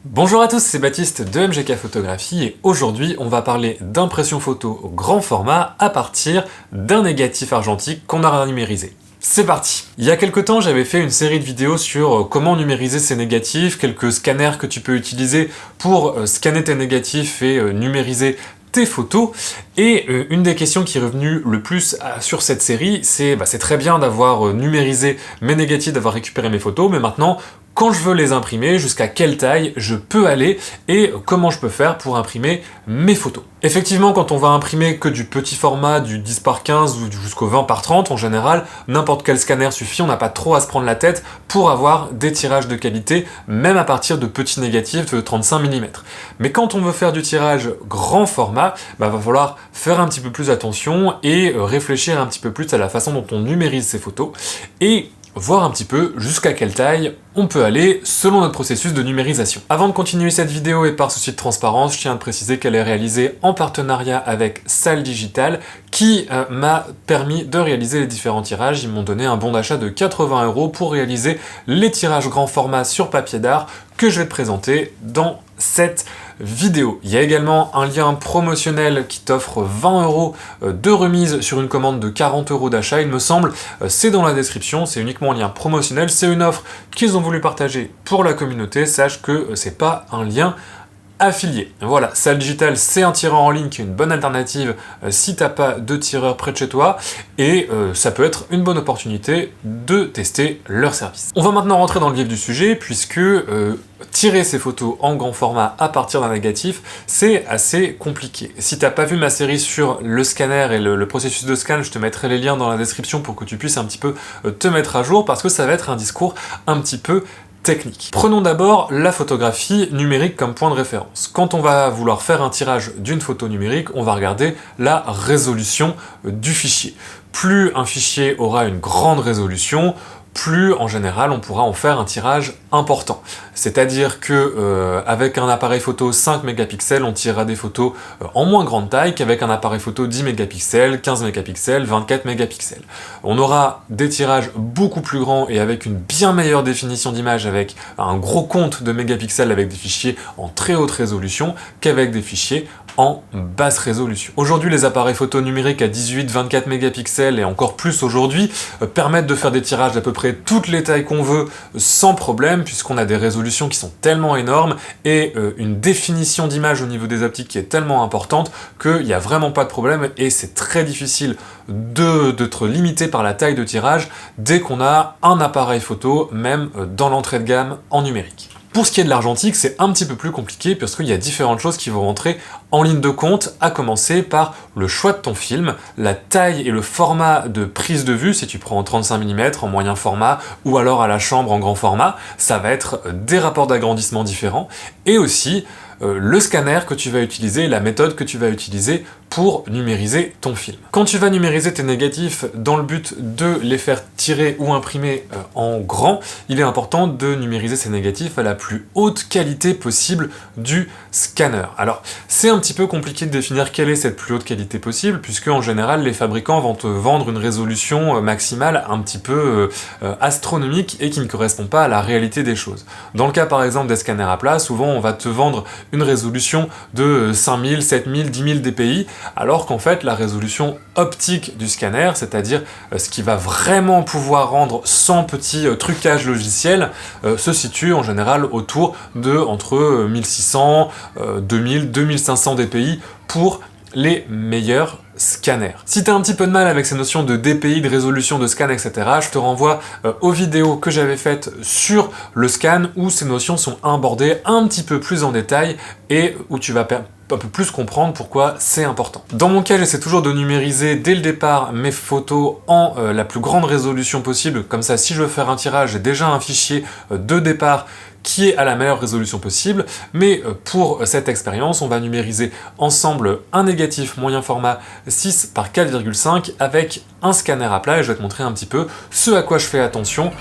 Bonjour à tous, c'est Baptiste de MGK Photographie et aujourd'hui on va parler d'impression photo au grand format à partir d'un négatif argentique qu'on a numérisé. C'est parti! Il y a quelques temps, j'avais fait une série de vidéos sur comment numériser ces négatifs, quelques scanners que tu peux utiliser pour scanner tes négatifs et numériser tes photos. Et une des questions qui est revenue le plus sur cette série, c'est très bien d'avoir numérisé mes négatifs, d'avoir récupéré mes photos, mais maintenant, quand je veux les imprimer, jusqu'à quelle taille je peux aller et comment je peux faire pour imprimer mes photos. Effectivement, quand on va imprimer que du petit format, du 10 par 15 ou jusqu'au 20 par 30, en général, n'importe quel scanner suffit, on n'a pas trop à se prendre la tête pour avoir des tirages de qualité, même à partir de petits négatifs de 35 mm. Mais quand on veut faire du tirage grand format, va falloir faire un petit peu plus attention et réfléchir un petit peu plus à la façon dont on numérise ces photos et voir un petit peu jusqu'à quelle taille on peut aller selon notre processus de numérisation. Avant de continuer cette vidéo et par souci de transparence, je tiens à préciser qu'elle est réalisée en partenariat avec Salle Digital qui m'a permis de réaliser les différents tirages. Ils m'ont donné un bon d'achat de 80 € pour réaliser les tirages grand format sur papier d'art que je vais te présenter dans cette vidéo. Il y a également un lien promotionnel qui t'offre 20 € de remise sur une commande de 40 € d'achat, il me semble. C'est dans la description, c'est uniquement un lien promotionnel, c'est une offre qu'ils ont voulu partager pour la communauté. Sache que c'est pas un lien affilié. Voilà, Salle Digital, c'est un tireur en ligne qui est une bonne alternative si t'as pas de tireur près de chez toi, et ça peut être une bonne opportunité de tester leur service. On va maintenant rentrer dans le vif du sujet, puisque tirer ces photos en grand format à partir d'un négatif, c'est assez compliqué. Si t'as pas vu ma série sur le scanner et le processus de scan, je te mettrai les liens dans la description pour que tu puisses un petit peu te mettre à jour, parce que ça va être un discours un petit peu technique. Prenons d'abord la photographie numérique comme point de référence. Quand on va vouloir faire un tirage d'une photo numérique, on va regarder la résolution du fichier. Plus un fichier aura une grande résolution, plus en général on pourra en faire un tirage important. C'est-à-dire que avec un appareil photo 5 mégapixels, on tirera des photos en moins grande taille qu'avec un appareil photo 10 mégapixels, 15 mégapixels, 24 mégapixels. On aura des tirages beaucoup plus grands et avec une bien meilleure définition d'image, avec un gros compte de mégapixels avec des fichiers en très haute résolution qu'avec des fichiers en basse résolution. Aujourd'hui, les appareils photo numériques à 18-24 mégapixels et encore plus aujourd'hui permettent de faire des tirages d'à peu près toutes les tailles qu'on veut sans problème, puisqu'on a des résolutions qui sont tellement énormes et une définition d'image au niveau des optiques qui est tellement importante qu'il n'y a vraiment pas de problème et c'est très difficile d'être limité par la taille de tirage dès qu'on a un appareil photo, même dans l'entrée de gamme en numérique. Pour ce qui est de l'argentique, c'est un petit peu plus compliqué parce qu'il y a différentes choses qui vont rentrer en ligne de compte, à commencer par le choix de ton film, la taille et le format de prise de vue, si tu prends en 35 mm, en moyen format, ou alors à la chambre en grand format, ça va être des rapports d'agrandissement différents, et aussi le scanner que tu vas utiliser, la méthode que tu vas utiliser pour numériser ton film. Quand tu vas numériser tes négatifs dans le but de les faire tirer ou imprimer en grand, il est important de numériser ces négatifs à la plus haute qualité possible du scanner. Alors, c'est un petit peu compliqué de définir quelle est cette plus haute qualité possible, puisque en général, les fabricants vont te vendre une résolution maximale un petit peu astronomique et qui ne correspond pas à la réalité des choses. Dans le cas par exemple des scanners à plat, souvent on va te vendre une résolution de 5000, 7000, 10 000 dpi, alors qu'en fait la résolution optique du scanner, c'est-à-dire ce qui va vraiment pouvoir rendre sans petit trucage logiciel, se situe en général autour de entre 1600, 2000, 2500 dpi pour les meilleurs scanners. Si tu as un petit peu de mal avec ces notions de DPI, de résolution de scan, etc., je te renvoie aux vidéos que j'avais faites sur le scan où ces notions sont abordées un petit peu plus en détail et où tu vas un peu plus comprendre pourquoi c'est important. Dans mon cas, j'essaie toujours de numériser dès le départ mes photos en la plus grande résolution possible, comme ça si je veux faire un tirage, j'ai déjà un fichier de départ qui est à la meilleure résolution possible, mais pour cette expérience, on va numériser ensemble un négatif moyen format 6 par 4,5 avec un scanner à plat et je vais te montrer un petit peu ce à quoi je fais attention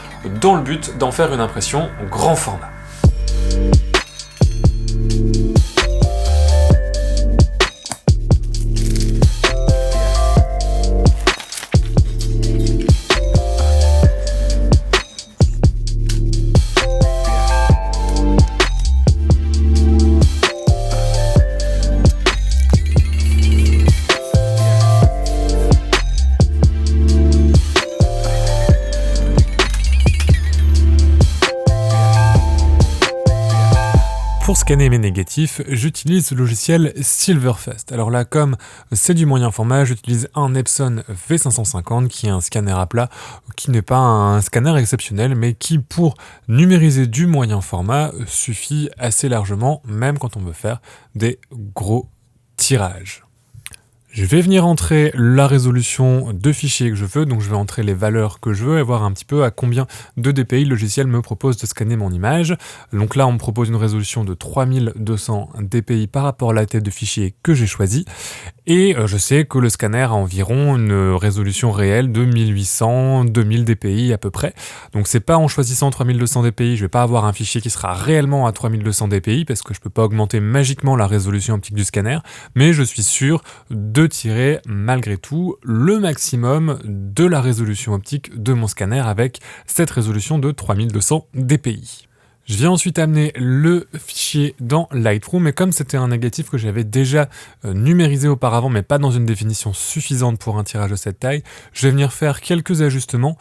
dans le but d'en faire une impression grand format. Pour scanner mes négatifs, j'utilise le logiciel Silverfast. Alors là, comme c'est du moyen format, j'utilise un Epson V550 qui est un scanner à plat, qui n'est pas un scanner exceptionnel, mais qui, pour numériser du moyen format, suffit assez largement, même quand on veut faire des gros tirages. Je vais venir entrer la résolution de fichier que je veux, donc je vais entrer les valeurs que je veux et voir un petit peu à combien de dpi le logiciel me propose de scanner mon image. Donc là, on me propose une résolution de 3200 dpi par rapport à la tête de fichier que j'ai choisie. Et je sais que le scanner a environ une résolution réelle de 1800-2000 dpi à peu près. Donc c'est pas en choisissant 3200 dpi, je vais pas avoir un fichier qui sera réellement à 3200 dpi parce que je peux pas augmenter magiquement la résolution optique du scanner, mais je suis sûr de tirer malgré tout le maximum de la résolution optique de mon scanner avec cette résolution de 3200 dpi. Je viens ensuite amener le fichier dans Lightroom, et comme c'était un négatif que j'avais déjà numérisé auparavant, mais pas dans une définition suffisante pour un tirage de cette taille, je vais venir faire quelques ajustements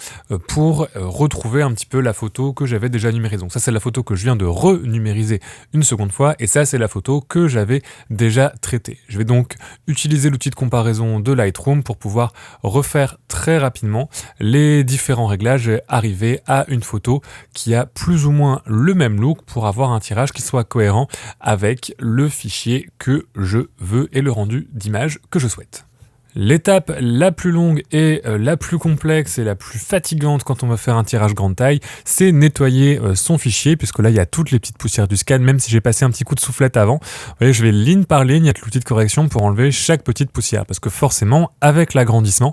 pour retrouver un petit peu la photo que j'avais déjà numérisée. Donc ça, c'est la photo que je viens de renumériser une seconde fois, et ça, c'est la photo que j'avais déjà traitée. Je vais donc utiliser l'outil de comparaison de Lightroom pour pouvoir refaire très rapidement les différents réglages et arriver à une photo qui a plus ou moins le même look pour avoir un tirage qui soit cohérent avec le fichier que je veux et le rendu d'image que je souhaite. L'étape la plus longue et la plus complexe et la plus fatigante quand on va faire un tirage grande taille, c'est nettoyer son fichier, puisque là il y a toutes les petites poussières du scan, même si j'ai passé un petit coup de soufflette avant. Vous voyez, je vais ligne par ligne avec l'outil de correction pour enlever chaque petite poussière, parce que forcément, avec l'agrandissement,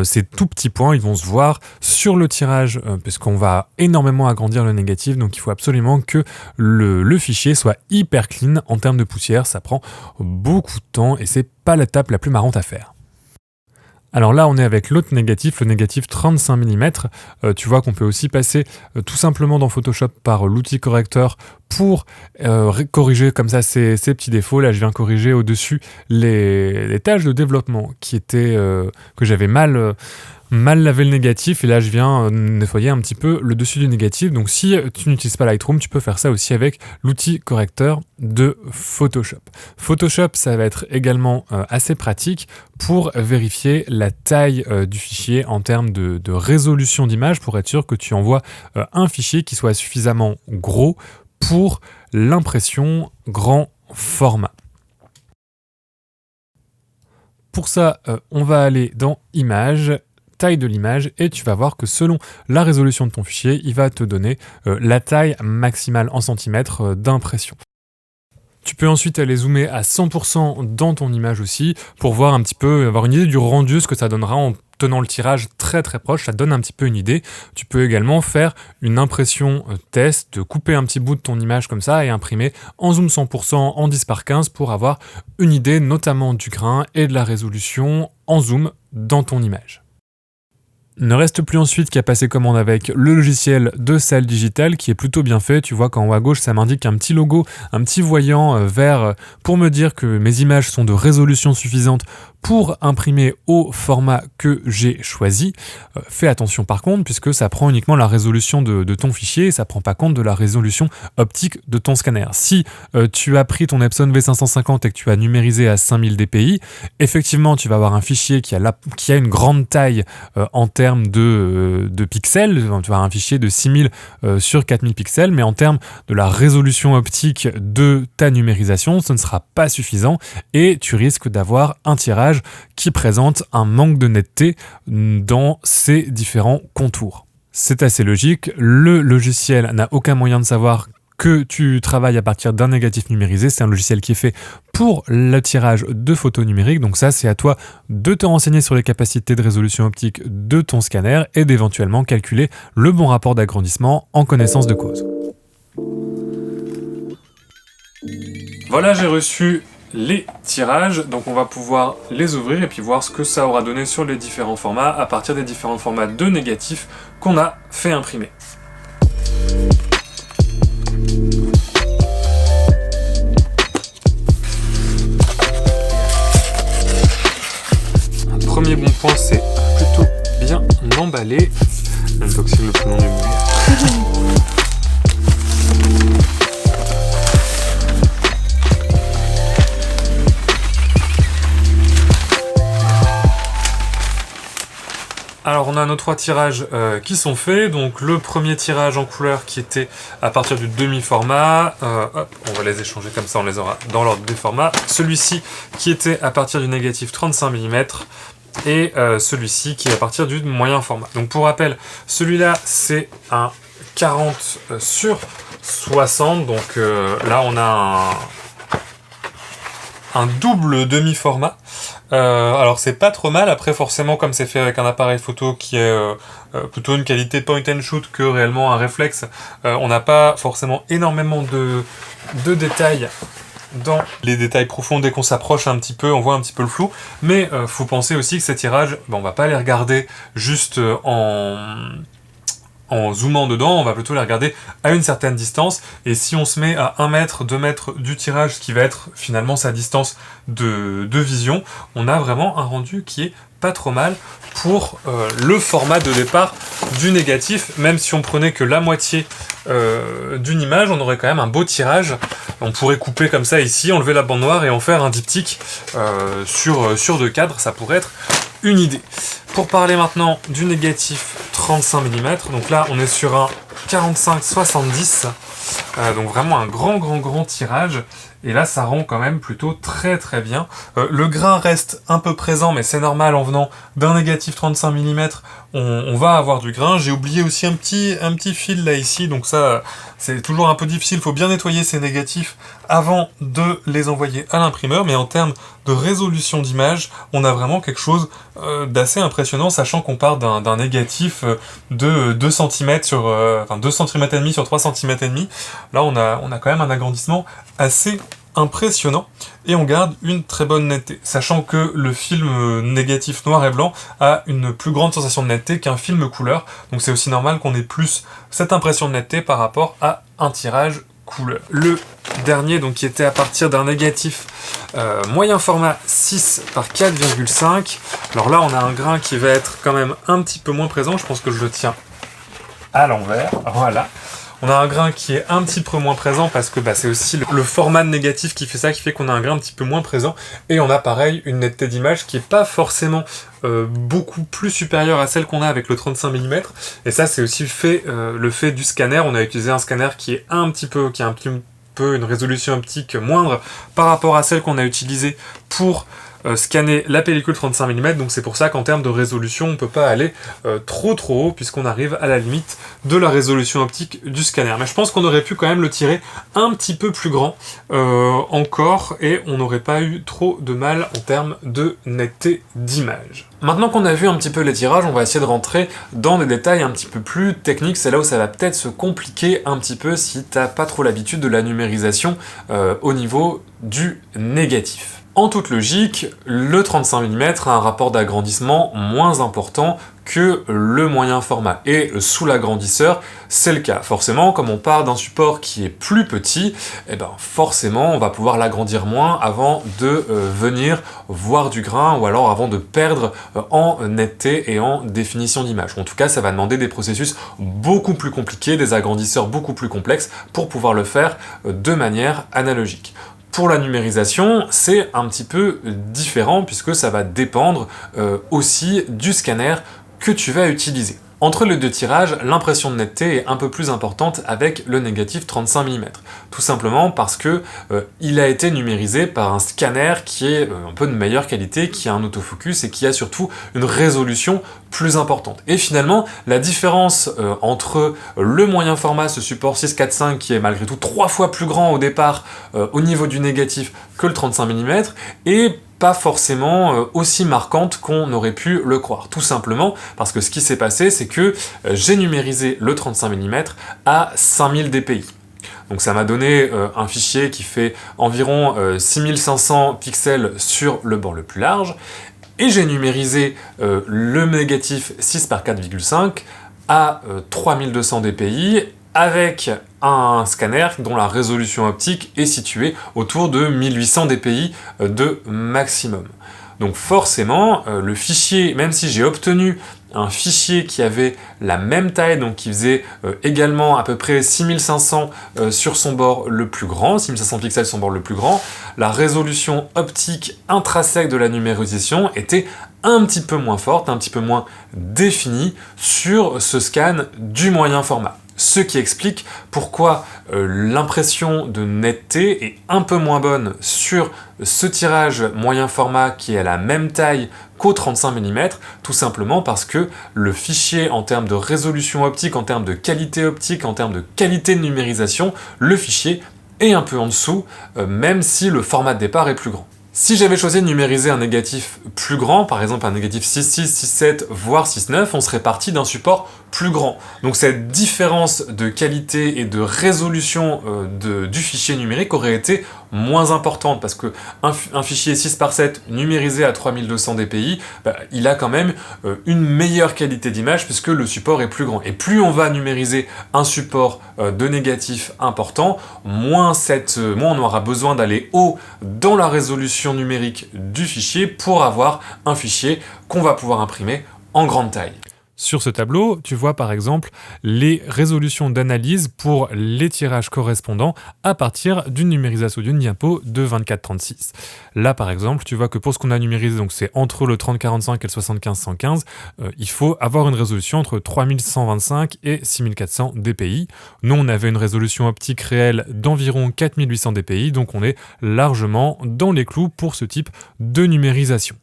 ces tout petits points, ils vont se voir sur le tirage, puisqu'on va énormément agrandir le négatif, donc il faut absolument que le fichier soit hyper clean en termes de poussière. Ça prend beaucoup de temps et c'est pas l'étape la plus marrante à faire. Alors là, on est avec l'autre négatif, le négatif 35 mm. Tu vois qu'on peut aussi passer tout simplement dans Photoshop par l'outil correcteur pour corriger comme ça ces petits défauts. Là, je viens corriger au-dessus les tâches de développement qui étaient que j'avais mal lavé le négatif, et là je viens nettoyer un petit peu le dessus du négatif. Donc si tu n'utilises pas Lightroom, tu peux faire ça aussi avec l'outil correcteur de Photoshop. Photoshop, ça va être également assez pratique pour vérifier la taille du fichier en termes de résolution d'image, pour être sûr que tu envoies un fichier qui soit suffisamment gros pour l'impression grand format. Pour ça, on va aller dans Images, taille de l'image, et tu vas voir que selon la résolution de ton fichier, il va te donner la taille maximale en centimètres d'impression. Tu peux ensuite aller zoomer à 100% dans ton image aussi, pour voir un petit peu, avoir une idée du rendu, ce que ça donnera en tenant le tirage très très proche. Ça donne un petit peu une idée. Tu peux également faire une impression test, de couper un petit bout de ton image comme ça et imprimer en zoom 100% en 10/15 pour avoir une idée notamment du grain et de la résolution en zoom dans ton image. Ne reste plus ensuite qu'à passer commande avec le logiciel de salle digitale qui est plutôt bien fait. Tu vois qu'en haut à gauche, ça m'indique un petit logo, un petit voyant vert pour me dire que mes images sont de résolution suffisante pour imprimer au format que j'ai choisi. Fais attention par contre, puisque ça prend uniquement la résolution de ton fichier et ça prend pas compte de la résolution optique de ton scanner. Si tu as pris ton Epson V550 et que tu as numérisé à 5000 dpi, effectivement tu vas avoir un fichier qui a une grande taille en termes de pixels. Tu vas avoir un fichier de 6000 sur 4000 pixels, mais en termes de la résolution optique de ta numérisation, ce ne sera pas suffisant et tu risques d'avoir un tirage qui présente un manque de netteté dans ses différents contours. C'est assez logique, le logiciel n'a aucun moyen de savoir que tu travailles à partir d'un négatif numérisé. C'est un logiciel qui est fait pour le tirage de photos numériques, donc ça c'est à toi de te renseigner sur les capacités de résolution optique de ton scanner et d'éventuellement calculer le bon rapport d'agrandissement en connaissance de cause. Voilà, j'ai reçu les tirages, donc on va pouvoir les ouvrir et puis voir ce que ça aura donné sur les différents formats à partir des différents formats de négatifs qu'on a fait imprimer. Un premier bon point, c'est plutôt bien emballé. Un toxine le plus long du monde. Alors on a nos 3 tirages qui sont faits, donc le premier tirage en couleur qui était à partir du demi-format, hop, on va les échanger comme ça, on les aura dans l'ordre des formats, celui-ci qui était à partir du négatif 35 mm, et celui-ci qui est à partir du moyen format. Donc pour rappel, celui-là c'est un 40 sur 60, donc là on a un double demi-format. Alors c'est pas trop mal, après forcément comme c'est fait avec un appareil photo qui est plutôt une qualité point and shoot que réellement un réflexe, on n'a pas forcément énormément de détails dans les détails profonds. Dès qu'on s'approche un petit peu, on voit un petit peu le flou, mais faut penser aussi que ces tirages, on va pas les regarder juste en zoomant dedans, on va plutôt les regarder à une certaine distance, et si on se met à 1 mètre, 2 mètres du tirage, ce qui va être finalement sa distance de vision, on a vraiment un rendu qui est pas trop mal pour le format de départ du négatif. Même si on prenait que la moitié d'une image, on aurait quand même un beau tirage. On pourrait couper comme ça ici, enlever la bande noire et en faire un diptyque sur 2 cadres, ça pourrait être une idée. Pour parler maintenant du négatif 35 mm, donc là on est sur un 45-70, donc vraiment un grand tirage, et là ça rend quand même plutôt très bien. Le grain reste un peu présent, mais c'est normal, en venant d'un négatif 35 mm, on va avoir du grain. J'ai oublié aussi un petit fil là ici, donc ça c'est toujours un peu difficile, il faut bien nettoyer ces négatifs avant de les envoyer à l'imprimeur, mais en termes de résolution d'image, on a vraiment quelque chose d'assez impressionnant, sachant qu'on part d'un négatif de 2 cm sur, enfin 2 cm et demi sur 3 cm et demi. Là on a quand même un agrandissement assez impressionnant, et on garde une très bonne netteté, sachant que le film négatif noir et blanc a une plus grande sensation de netteté qu'un film couleur, donc c'est aussi normal qu'on ait plus cette impression de netteté par rapport à un tirage couleur. Le dernier, donc, qui était à partir d'un négatif moyen format 6 par 4,5, alors là on a un grain qui va être quand même un petit peu moins présent, je pense que je le tiens à l'envers, voilà. On a un grain qui est un petit peu moins présent parce que c'est aussi le format de négatif qui fait ça, qui fait qu'on a un grain un petit peu moins présent, et on a pareil une netteté d'image qui est pas forcément beaucoup plus supérieure à celle qu'on a avec le 35 mm, et ça c'est aussi le fait du scanner. On a utilisé un scanner qui a un petit peu une résolution optique moindre par rapport à celle qu'on a utilisée pour scanner la pellicule 35 mm, donc c'est pour ça qu'en termes de résolution on peut pas aller trop haut, puisqu'on arrive à la limite de la résolution optique du scanner. Mais je pense qu'on aurait pu quand même le tirer un petit peu plus grand encore, et on n'aurait pas eu trop de mal en termes de netteté d'image. Maintenant qu'on a vu un petit peu les tirages, on va essayer de rentrer dans des détails un petit peu plus techniques. C'est là où ça va peut-être se compliquer un petit peu si t'as pas trop l'habitude de la numérisation au niveau du négatif. En toute logique, le 35 mm a un rapport d'agrandissement moins important que le moyen format, et sous l'agrandisseur c'est le cas. Forcément, comme on part d'un support qui est plus petit, forcément on va pouvoir l'agrandir moins avant de venir voir du grain, ou alors avant de perdre en netteté et en définition d'image. En tout cas, ça va demander des processus beaucoup plus compliqués, des agrandisseurs beaucoup plus complexes pour pouvoir le faire de manière analogique. Pour la numérisation, c'est un petit peu différent, puisque ça va dépendre aussi du scanner que tu vas utiliser. Entre les 2 tirages, l'impression de netteté est un peu plus importante avec le négatif 35 mm. Tout simplement parce que il a été numérisé par un scanner qui est un peu de meilleure qualité, qui a un autofocus et qui a surtout une résolution plus importante. Et finalement, la différence entre le moyen format, ce support 6.4.5 qui est malgré tout 3 fois plus grand au départ au niveau du négatif que le 35 mm, est pas forcément aussi marquante qu'on aurait pu le croire. Tout simplement parce que ce qui s'est passé, c'est que j'ai numérisé le 35 mm à 5000 dpi. Donc ça m'a donné un fichier qui fait environ 6500 pixels sur le bord le plus large, et j'ai numérisé le négatif 6 par 4,5 à 3200 dpi, avec un scanner dont la résolution optique est située autour de 1800 dpi de maximum. Donc forcément, le fichier, même si j'ai obtenu un fichier qui avait la même taille, donc qui faisait également à peu près 6500 sur son bord le plus grand, 6500 pixels sur son bord le plus grand, la résolution optique intrinsèque de la numérisation était un petit peu moins forte, un petit peu moins définie sur ce scan du moyen format. Ce qui explique pourquoi l'impression de netteté est un peu moins bonne sur ce tirage moyen format qui est à la même taille qu'au 35 mm, tout simplement parce que le fichier en termes de résolution optique, en termes de qualité optique, en termes de qualité de numérisation, le fichier est un peu en dessous, même si le format de départ est plus grand. Si j'avais choisi de numériser un négatif plus grand, par exemple un négatif 6.6, 6.7, voire 6.9, on serait parti d'un support plus grand. Donc cette différence de qualité et de résolution du fichier numérique aurait été moins importante, parce que un fichier 6 par 7 numérisé à 3200 dpi, il a quand même une meilleure qualité d'image puisque le support est plus grand. Et plus on va numériser un support de négatif important, moins on aura besoin d'aller haut dans la résolution numérique du fichier pour avoir un fichier qu'on va pouvoir imprimer en grande taille. Sur ce tableau, tu vois par exemple les résolutions d'analyse pour les tirages correspondants à partir d'une numérisation d'une diapo de 24-36. Là par exemple, tu vois que pour ce qu'on a numérisé, donc c'est entre le 3045 et le 75-115, il faut avoir une résolution entre 3125 et 6400 dpi. Nous on avait une résolution optique réelle d'environ 4800 dpi, donc on est largement dans les clous pour ce type de numérisation.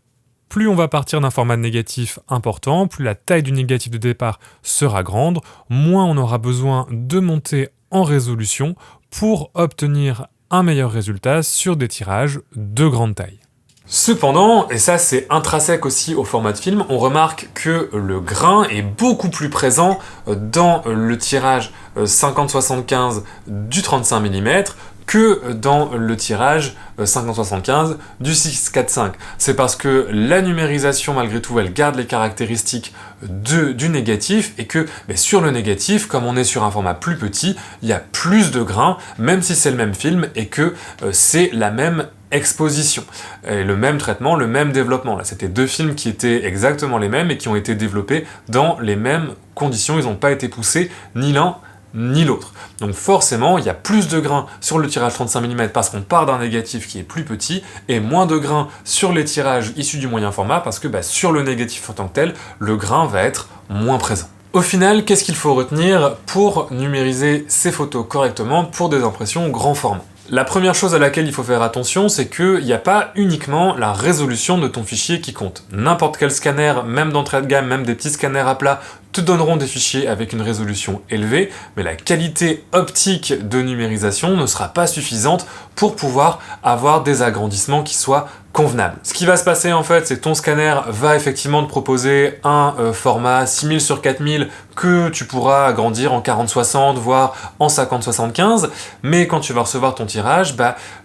Plus on va partir d'un format négatif important, plus la taille du négatif de départ sera grande, moins on aura besoin de monter en résolution pour obtenir un meilleur résultat sur des tirages de grande taille. Cependant, et ça c'est intrinsèque aussi au format de film, on remarque que le grain est beaucoup plus présent dans le tirage 50-75 du 35 mm que dans le tirage 50-75 du 6-4-5. C'est parce que la numérisation, malgré tout, elle garde les caractéristiques du négatif, et que sur le négatif, comme on est sur un format plus petit, il y a plus de grains, même si c'est le même film, et que c'est la même exposition, et le même traitement, le même développement. Là, c'était deux films qui étaient exactement les mêmes et qui ont été développés dans les mêmes conditions, ils n'ont pas été poussés ni l'un ni l'autre. Donc forcément, il y a plus de grains sur le tirage 35 mm parce qu'on part d'un négatif qui est plus petit, et moins de grains sur les tirages issus du moyen format parce que sur le négatif en tant que tel, le grain va être moins présent. Au final, qu'est-ce qu'il faut retenir pour numériser ces photos correctement pour des impressions grand format ? La première chose à laquelle il faut faire attention, c'est qu'il n'y a pas uniquement la résolution de ton fichier qui compte. N'importe quel scanner, même d'entrée de gamme, même des petits scanners à plat, te donneront des fichiers avec une résolution élevée, mais la qualité optique de numérisation ne sera pas suffisante pour pouvoir avoir des agrandissements qui soient convenables. Ce qui va se passer en fait, c'est que ton scanner va effectivement te proposer un format 6000 sur 4000 que tu pourras agrandir en 40-60, voire en 50-75, mais quand tu vas recevoir ton tirage,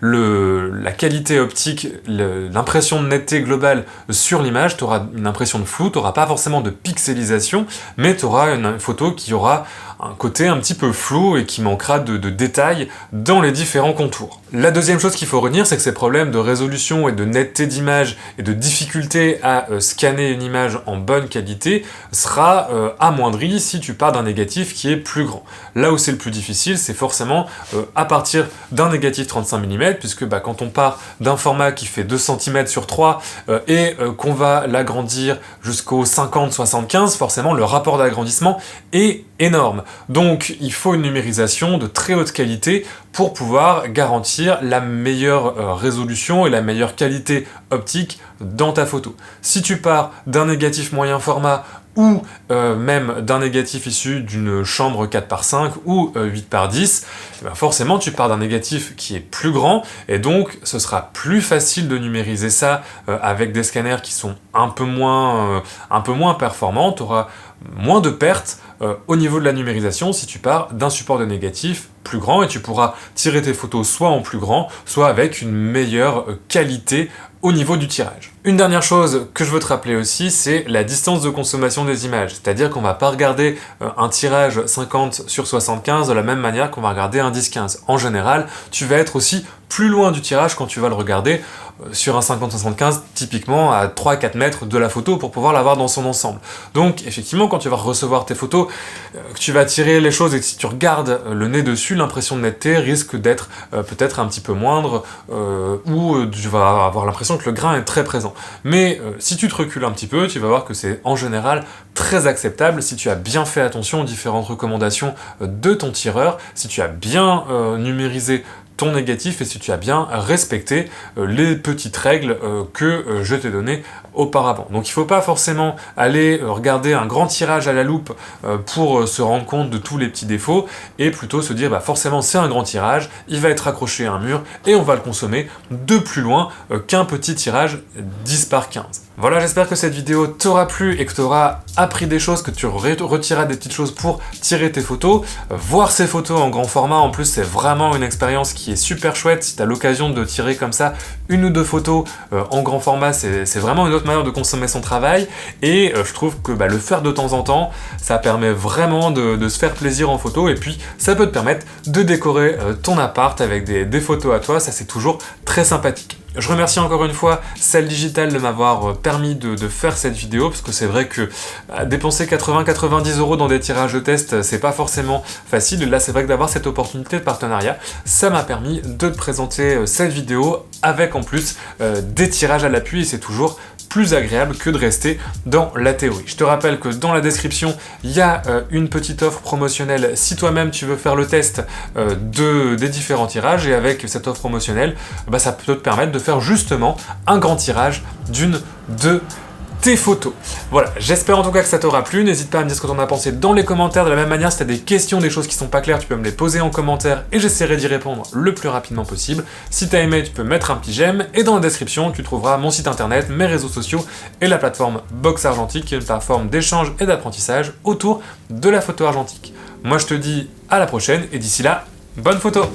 la qualité optique, l'impression de netteté globale sur l'image, tu auras une impression de flou, tu n'auras pas forcément de pixelisation, mais tu auras une photo qui aura un côté un petit peu flou et qui manquera de détails dans les différents contours. La deuxième chose qu'il faut retenir, c'est que ces problèmes de résolution et de netteté d'image et de difficulté à scanner une image en bonne qualité sera amoindri si tu pars d'un négatif qui est plus grand. Là où c'est le plus difficile, c'est forcément à partir d'un négatif 35 mm, puisque quand on part d'un format qui fait 2 cm sur 3 et qu'on va l'agrandir jusqu'au 50-75, forcément le rapport d'agrandissement est énorme. Donc il faut une numérisation de très haute qualité pour pouvoir garantir la meilleure résolution et la meilleure qualité optique dans ta photo. Si tu pars d'un négatif moyen format ou même d'un négatif issu d'une chambre 4x5 ou 8x10, forcément tu pars d'un négatif qui est plus grand, et donc ce sera plus facile de numériser ça avec des scanners qui sont un peu moins performants. Tu auras moins de pertes au niveau de la numérisation si tu pars d'un support de négatif plus grand, et tu pourras tirer tes photos soit en plus grand, soit avec une meilleure qualité au niveau du tirage. Une dernière chose que je veux te rappeler aussi, c'est la distance de consommation des images. C'est-à-dire qu'on va pas regarder un tirage 50 sur 75 de la même manière qu'on va regarder un 10-15. En général, tu vas être aussi plus loin du tirage quand tu vas le regarder sur un 50-75, typiquement à 3-4 mètres de la photo pour pouvoir la voir dans son ensemble. Donc effectivement, quand tu vas recevoir tes photos, que tu vas tirer les choses et que si tu regardes le nez dessus, l'impression de netteté risque d'être peut-être un petit peu moindre, ou tu vas avoir l'impression que le grain est très présent. Mais si tu te recules un petit peu, tu vas voir que c'est en général très acceptable si tu as bien fait attention aux différentes recommandations de ton tireur, si tu as bien numérisé ton négatif et si tu as bien respecté les petites règles que je t'ai données auparavant. Donc il ne faut pas forcément aller regarder un grand tirage à la loupe pour se rendre compte de tous les petits défauts, et plutôt se dire bah forcément c'est un grand tirage, il va être accroché à un mur et on va le consommer de plus loin qu'un petit tirage 10 par 15. Voilà, j'espère que cette vidéo t'aura plu et que tu auras appris des choses, que tu retireras des petites choses pour tirer tes photos. Voir ces photos en grand format, en plus, c'est vraiment une expérience qui est super chouette. Si tu as l'occasion de tirer comme ça une ou deux photos en grand format, c'est vraiment une autre manière de consommer son travail. Et je trouve que le faire de temps en temps, ça permet vraiment de se faire plaisir en photo. Et puis, ça peut te permettre de décorer ton appart avec des photos à toi. Ça, c'est toujours très sympathique. Je remercie encore une fois Cell Digital de m'avoir permis de faire cette vidéo, parce que c'est vrai que dépenser 80-90 € dans des tirages de test, c'est pas forcément facile. Et là, c'est vrai que d'avoir cette opportunité de partenariat, ça m'a permis de te présenter cette vidéo avec en plus des tirages à l'appui, et c'est toujours plus agréable que de rester dans la théorie. Je te rappelle que dans la description, il y a une petite offre promotionnelle si toi-même tu veux faire le test des différents tirages, et avec cette offre promotionnelle, ça peut te permettre de faire justement un grand tirage d'une de tes photos. Voilà, j'espère en tout cas que ça t'aura plu. N'hésite pas à me dire ce que t'en as pensé dans les commentaires. De la même manière, si t'as des questions, des choses qui sont pas claires, tu peux me les poser en commentaire et j'essaierai d'y répondre le plus rapidement possible. Si t'as aimé, tu peux mettre un petit j'aime, et dans la description, tu trouveras mon site internet, mes réseaux sociaux et la plateforme Box Argentique, qui est une plateforme d'échange et d'apprentissage autour de la photo argentique. Moi, je te dis à la prochaine, et d'ici là, bonne photo!